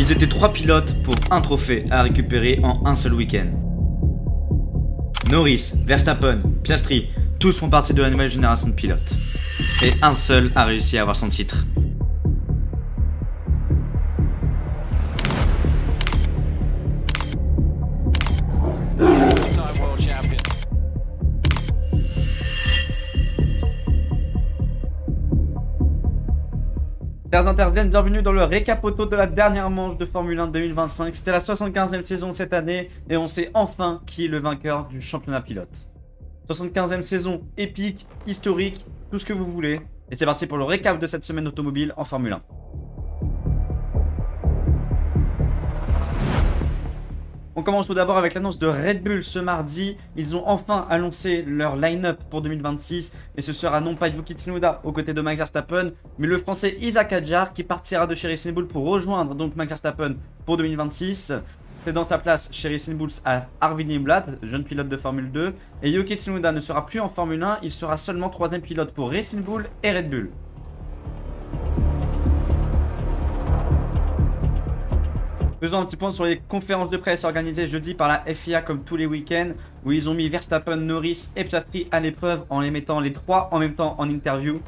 Ils étaient 3 pilotes pour un trophée à récupérer en un seul week-end. Norris, Verstappen, Piastri, tous font partie de la nouvelle génération de pilotes. Et un seul a réussi à avoir son titre. Chers interzennes, bienvenue dans le récap auto de la dernière manche de Formule 1 2025. C'était la 75e saison cette année et on sait enfin qui est le vainqueur du championnat pilote. 75e saison épique, historique, tout ce que vous voulez. Et c'est parti pour le récap de cette semaine automobile en Formule 1. On commence tout d'abord avec l'annonce de Red Bull ce mardi. Ils ont enfin annoncé leur line-up pour 2026 et ce sera non pas Yuki Tsunoda aux côtés de Max Verstappen, mais le français Isack Hadjar qui partira de chez Racing Bull pour rejoindre donc Max Verstappen pour 2026. C'est dans sa place chez Racing Bull à Arvid Imblad, jeune pilote de Formule 2. Et Yuki Tsunoda ne sera plus en Formule 1, il sera seulement 3ème pilote pour Racing Bull et Red Bull. Faisons un petit point sur les conférences de presse organisées jeudi par la FIA comme tous les week-ends, où ils ont mis Verstappen, Norris et Piastri à l'épreuve en les mettant les trois en même temps en interview.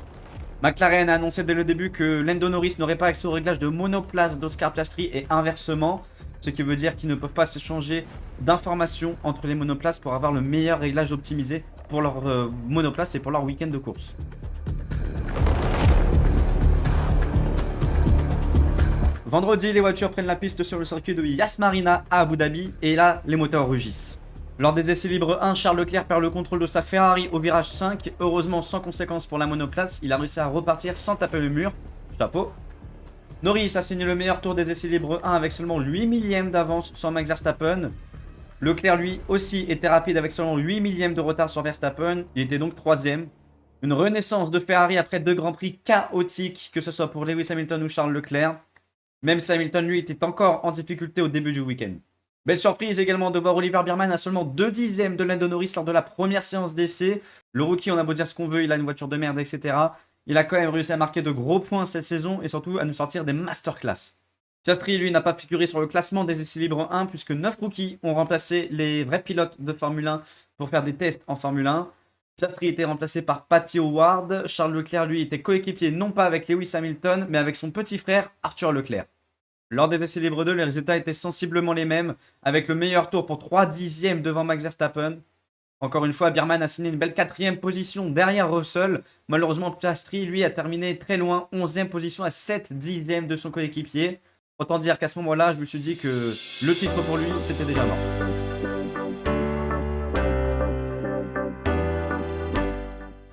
McLaren a annoncé dès le début que Lando Norris n'aurait pas accès au réglage de monoplace d'Oscar Piastri et inversement, ce qui veut dire qu'ils ne peuvent pas s'échanger d'informations entre les monoplaces pour avoir le meilleur réglage optimisé pour leur monoplace et pour leur week-end de course. Vendredi, les voitures prennent la piste sur le circuit de Yas Marina à Abu Dhabi et là, les moteurs rugissent. Lors des essais libres 1, Charles Leclerc perd le contrôle de sa Ferrari au virage 5. Heureusement, sans conséquence pour la monoplace, il a réussi à repartir sans taper le mur. Chapeau. Norris a signé le meilleur tour des essais libres 1 avec seulement 8 millièmes d'avance sur Max Verstappen. Leclerc, lui, aussi était rapide avec seulement 8 millièmes de retard sur Verstappen. Il était donc 3ème. Une renaissance de Ferrari après 2 grands prix chaotiques, que ce soit pour Lewis Hamilton ou Charles Leclerc. Même si Hamilton, lui, était encore en difficulté au début du week-end. Belle surprise également de voir Oliver Biermann à seulement 2 dixièmes de Lando Norris lors de la première séance d'essai. Le rookie, on a beau dire ce qu'on veut, il a une voiture de merde, etc. Il a quand même réussi à marquer de gros points cette saison et surtout à nous sortir des masterclass. Piastri, lui, n'a pas figuré sur le classement des essais libres 1 puisque 9 rookies ont remplacé les vrais pilotes de Formule 1 pour faire des tests en Formule 1. Piastri était remplacé par Patty Howard. Charles Leclerc, lui, était coéquipier non pas avec Lewis Hamilton, mais avec son petit frère Arthur Leclerc. Lors des essais libres 2, les résultats étaient sensiblement les mêmes, avec le meilleur tour pour 3 dixièmes devant Max Verstappen. Encore une fois, Biermann a signé une belle 4ème position derrière Russell. Malheureusement, Piastri, lui, a terminé très loin, 11ème position à 7 dixièmes de son coéquipier. Autant dire qu'à ce moment-là, je me suis dit que le titre pour lui, c'était déjà mort.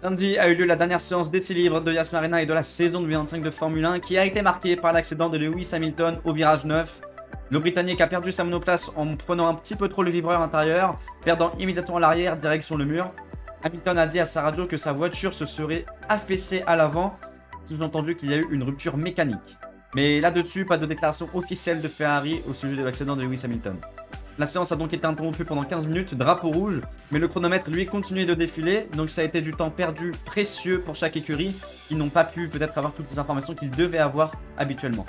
Samedi a eu lieu la dernière séance d'essais libres de Yas Marina et de la saison 2025 de Formule 1 qui a été marquée par l'accident de Lewis Hamilton au virage 9. Le Britannique a perdu sa monoplace en prenant un petit peu trop le vibreur intérieur, perdant immédiatement à l'arrière direction le mur. Hamilton a dit à sa radio que sa voiture se serait affaissée à l'avant, sous-entendu qu'il y a eu une rupture mécanique. Mais là-dessus, pas de déclaration officielle de Ferrari au sujet de l'accident de Lewis Hamilton. La séance a donc été interrompue pendant 15 minutes, drapeau rouge, mais le chronomètre lui continuait de défiler, donc ça a été du temps perdu précieux pour chaque écurie, qui n'ont pas pu peut-être avoir toutes les informations qu'ils devaient avoir habituellement.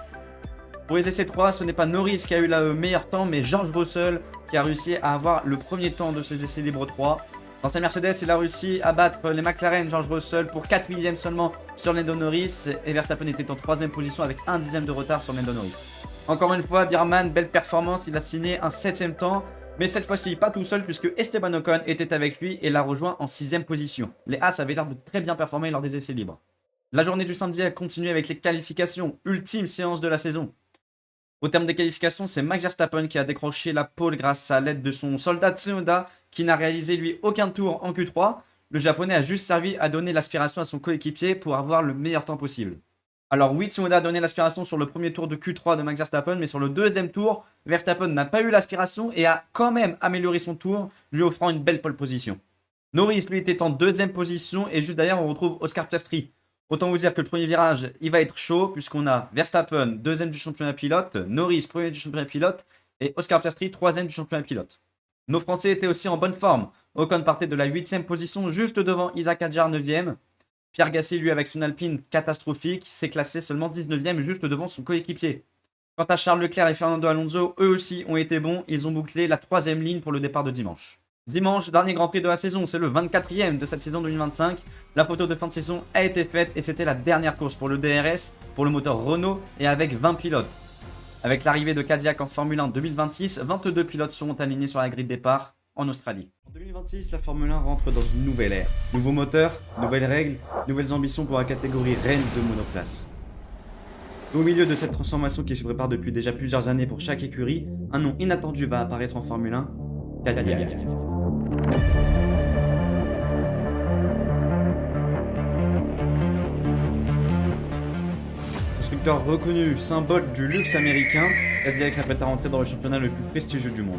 Pour les essais 3, ce n'est pas Norris qui a eu le meilleur temps, mais George Russell qui a réussi à avoir le premier temps de ces essais libres 3. Dans sa Mercedes, il a réussi à battre les McLaren George Russell pour 4 millièmes seulement sur Lando Norris, et Verstappen était en 3ème position avec 1 dixième de retard sur Lando Norris. Encore une fois, Biermann, belle performance, il a signé un 7ème temps, mais cette fois-ci pas tout seul puisque Esteban Ocon était avec lui et l'a rejoint en 6ème position. Les Haas avaient l'air de très bien performer lors des essais libres. La journée du samedi a continué avec les qualifications, ultime séance de la saison. Au terme des qualifications, c'est Max Verstappen qui a décroché la pole grâce à l'aide de son soldat Tsunoda qui n'a réalisé lui aucun tour en Q3. Le japonais a juste servi à donner l'aspiration à son coéquipier pour avoir le meilleur temps possible. Alors oui, Tsunoda a donné l'aspiration sur le premier tour de Q3 de Max Verstappen, mais sur le deuxième tour, Verstappen n'a pas eu l'aspiration et a quand même amélioré son tour, lui offrant une belle pole position. Norris, lui, était en 2ème position et juste derrière, on retrouve Oscar Piastri. Autant vous dire que le premier virage, il va être chaud puisqu'on a Verstappen, 2ème du championnat pilote, Norris, 1er du championnat pilote et Oscar Piastri, 3ème du championnat pilote. Nos Français étaient aussi en bonne forme. Ocon partait de la 8ème position juste devant Isack Hadjar, 9ème. Pierre Gasly, lui, avec son Alpine catastrophique, s'est classé seulement 19ème juste devant son coéquipier. Quant à Charles Leclerc et Fernando Alonso, eux aussi ont été bons. Ils ont bouclé la 3e ligne pour le départ de dimanche. Dimanche, dernier Grand Prix de la saison, c'est le 24e de cette saison 2025. La photo de fin de saison a été faite et c'était la dernière course pour le DRS, pour le moteur Renault et avec 20 pilotes. Avec l'arrivée de Cadillac en Formule 1 2026, 22 pilotes seront alignés sur la grille de départ en Australie. En 2026, la Formule 1 rentre dans une nouvelle ère. Nouveau moteur, nouvelles règles, nouvelles ambitions pour la catégorie reine de monoplace. Au milieu de cette transformation qui se prépare depuis déjà plusieurs années pour chaque écurie, un nom inattendu va apparaître en Formule 1, Cadillac. Constructeur reconnu, symbole du luxe américain, Cadillac s'apprête à rentrer dans le championnat le plus prestigieux du monde.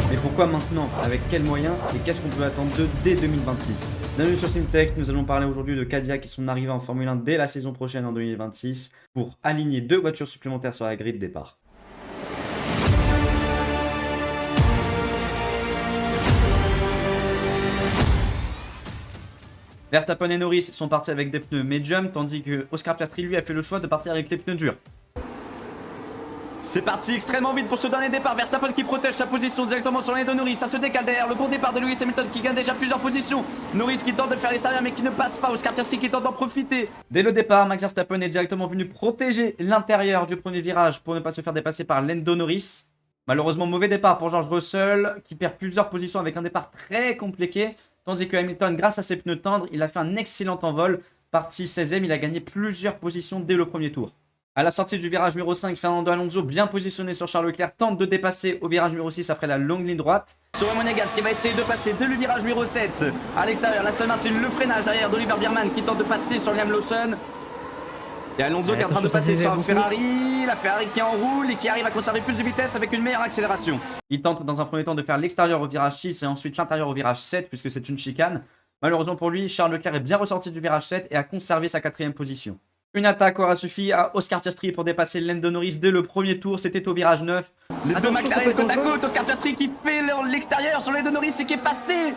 Mais pourquoi maintenant? Avec quels moyens? Et qu'est-ce qu'on peut attendre d'eux dès 2026? Bienvenue sur Simtech, nous allons parler aujourd'hui de Cadillac et son arrivée en Formule 1 dès la saison prochaine en 2026 pour aligner 2 voitures supplémentaires sur la grille de départ. Verstappen et Norris sont partis avec des pneus medium, tandis que Oscar Piastri lui a fait le choix de partir avec les pneus durs. C'est parti extrêmement vite pour ce dernier départ. Verstappen qui protège sa position directement sur la ligne de Norris. Ça se décale derrière le bon départ de Lewis Hamilton qui gagne déjà plusieurs positions. Norris qui tente de faire l'extérieur mais qui ne passe pas. Oscar Piastri qui tente d'en profiter. Dès le départ, Max Verstappen est directement venu protéger l'intérieur du premier virage pour ne pas se faire dépasser par Lando Norris. Malheureusement, mauvais départ pour George Russell qui perd plusieurs positions avec un départ très compliqué. Tandis que Hamilton, grâce à ses pneus tendres, il a fait un excellent envol. Parti 16e, il a gagné plusieurs positions dès le premier tour. À la sortie du virage numéro 5, Fernando Alonso, bien positionné sur Charles Leclerc, tente de dépasser au virage numéro 6 après la longue ligne droite. Sur Monégas qui va essayer de passer dès le virage numéro 7. À l'extérieur, l'Aston Martin, le freinage derrière d'Oliver Biermann qui tente de passer sur Liam Lawson. Et Alonso qui est en train de passer sur la Ferrari qui enroule et qui arrive à conserver plus de vitesse avec une meilleure accélération. Il tente dans un premier temps de faire l'extérieur au virage 6 et ensuite l'intérieur au virage 7 puisque c'est une chicane. Malheureusement pour lui, Charles Leclerc est bien ressorti du virage 7 et a conservé sa 4e position. Une attaque aura suffi à Oscar Piastri pour dépasser Lando Norris dès le premier tour, c'était au virage 9. Les deux McLaren côte à côte, Oscar Piastri qui fait l'extérieur sur Lando Norris et qui est passé.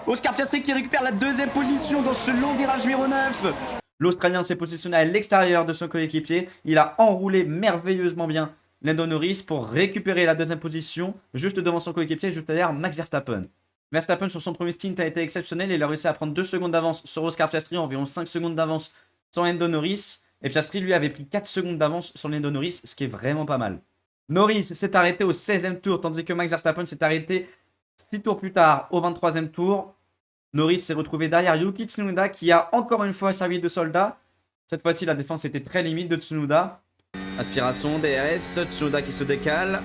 Oscar Piastri qui récupère la 2e position dans ce long virage numéro 9. L'Australien s'est positionné à l'extérieur de son coéquipier. Il a enroulé merveilleusement bien Lando Norris pour récupérer la 2e position juste devant son coéquipier, juste derrière Max Verstappen. Verstappen sur son premier stint a été exceptionnel. Il a réussi à prendre 2 secondes d'avance sur Oscar Piastri, environ 5 secondes d'avance sur Lando Norris. Et Piastri lui avait pris 4 secondes d'avance sur Lando Norris, ce qui est vraiment pas mal. Norris s'est arrêté au 16e tour, tandis que Max Verstappen s'est arrêté 6 tours plus tard au 23e tour. Norris s'est retrouvé derrière Yuki Tsunoda qui a encore une fois servi de soldat. Cette fois-ci, la défense était très limite de Tsunoda. Aspiration, DRS, Tsunoda qui se décale.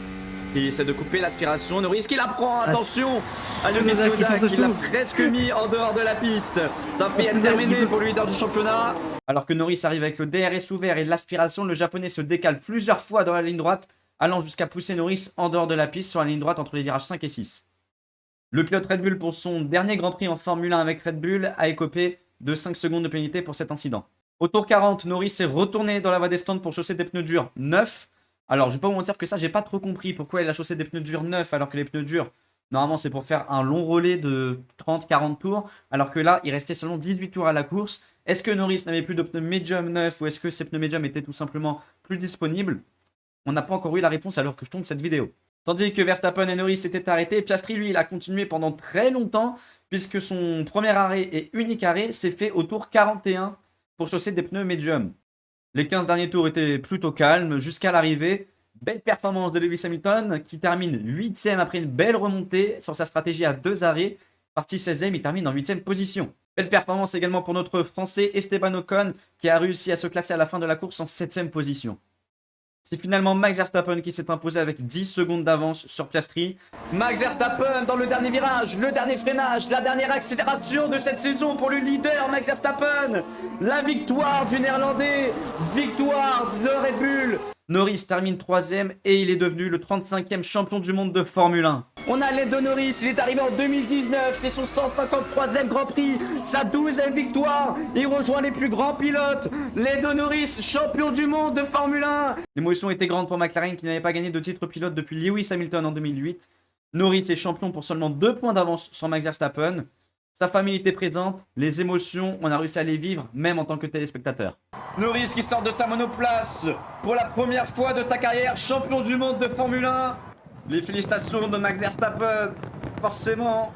Il essaie de couper l'aspiration. Norris qui la prend, attention à Yuki Tsunoda qui l'a presque mis en dehors de la piste. Ça fait être terminé pour le leader du championnat. Alors que Norris arrive avec le DRS ouvert et l'aspiration, le japonais se décale plusieurs fois dans la ligne droite, allant jusqu'à pousser Norris en dehors de la piste sur la ligne droite entre les virages 5 et 6. Le pilote Red Bull, pour son dernier Grand Prix en Formule 1 avec Red Bull, a écopé de 5 secondes de pénalité pour cet incident. Au tour 40, Norris s'est retourné dans la voie des stands pour chausser des pneus durs neufs. Alors, je vais pas vous mentir que ça, j'ai pas trop compris pourquoi il a chaussé des pneus durs neufs alors que les pneus durs, normalement, c'est pour faire un long relais de 30-40 tours, alors que là, il restait seulement 18 tours à la course. Est-ce que Norris n'avait plus de pneus médium neufs ou est-ce que ces pneus médium étaient tout simplement plus disponibles? On n'a pas encore eu la réponse alors que je tourne cette vidéo. Tandis que Verstappen et Norris s'étaient arrêtés, Piastri, lui, il a continué pendant très longtemps, puisque son premier arrêt et unique arrêt s'est fait au tour 41 pour chausser des pneus medium. Les 15 derniers tours étaient plutôt calmes jusqu'à l'arrivée. Belle performance de Lewis Hamilton qui termine 8e après une belle remontée sur sa stratégie à 2 arrêts. Parti 16e, il termine en 8e position. Belle performance également pour notre Français Esteban Ocon qui a réussi à se classer à la fin de la course en 7e position. C'est finalement Max Verstappen qui s'est imposé avec 10 secondes d'avance sur Piastri. Max Verstappen dans le dernier virage, le dernier freinage, la dernière accélération de cette saison pour le leader Max Verstappen. La victoire du Néerlandais, victoire de Red Bull. Norris termine 3e et il est devenu le 35e champion du monde de Formule 1. On a Lando Norris, il est arrivé en 2019, c'est son 153e Grand Prix, sa 12e victoire, il rejoint les plus grands pilotes. Lando Norris, champion du monde de Formule 1. L'émotion était grande pour McLaren qui n'avait pas gagné de titre pilote depuis Lewis Hamilton en 2008. Norris est champion pour seulement 2 points d'avance sur Max Verstappen. Sa famille était présente, les émotions, on a réussi à les vivre, même en tant que téléspectateur. Norris qui sort de sa monoplace pour la première fois de sa carrière, champion du monde de Formule 1. Les félicitations de Max Verstappen, forcément.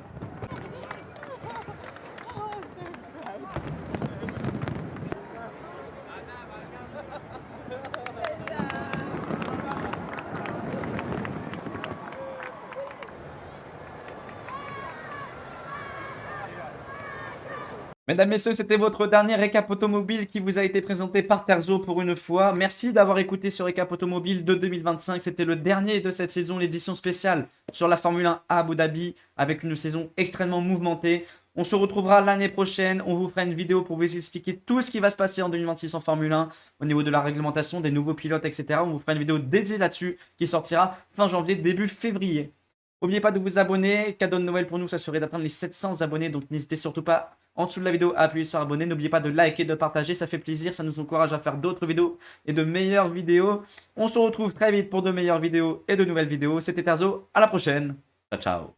Mesdames, Messieurs, c'était votre dernier récap automobile qui vous a été présenté par Terzo pour une fois. Merci d'avoir écouté ce récap automobile de 2025. C'était le dernier de cette saison, l'édition spéciale sur la Formule 1 à Abu Dhabi, avec une saison extrêmement mouvementée. On se retrouvera l'année prochaine. On vous fera une vidéo pour vous expliquer tout ce qui va se passer en 2026 en Formule 1, au niveau de la réglementation, des nouveaux pilotes, etc. On vous fera une vidéo dédiée là-dessus qui sortira fin janvier, début février. N'oubliez pas de vous abonner. Cadeau de Noël pour nous, ça serait d'atteindre les 700 abonnés. Donc n'hésitez surtout pas en dessous de la vidéo à appuyer sur abonner. N'oubliez pas de liker, de partager. Ça fait plaisir. Ça nous encourage à faire d'autres vidéos et de meilleures vidéos. On se retrouve très vite pour de meilleures vidéos et de nouvelles vidéos. C'était Terzo. À la prochaine. Ciao, ciao.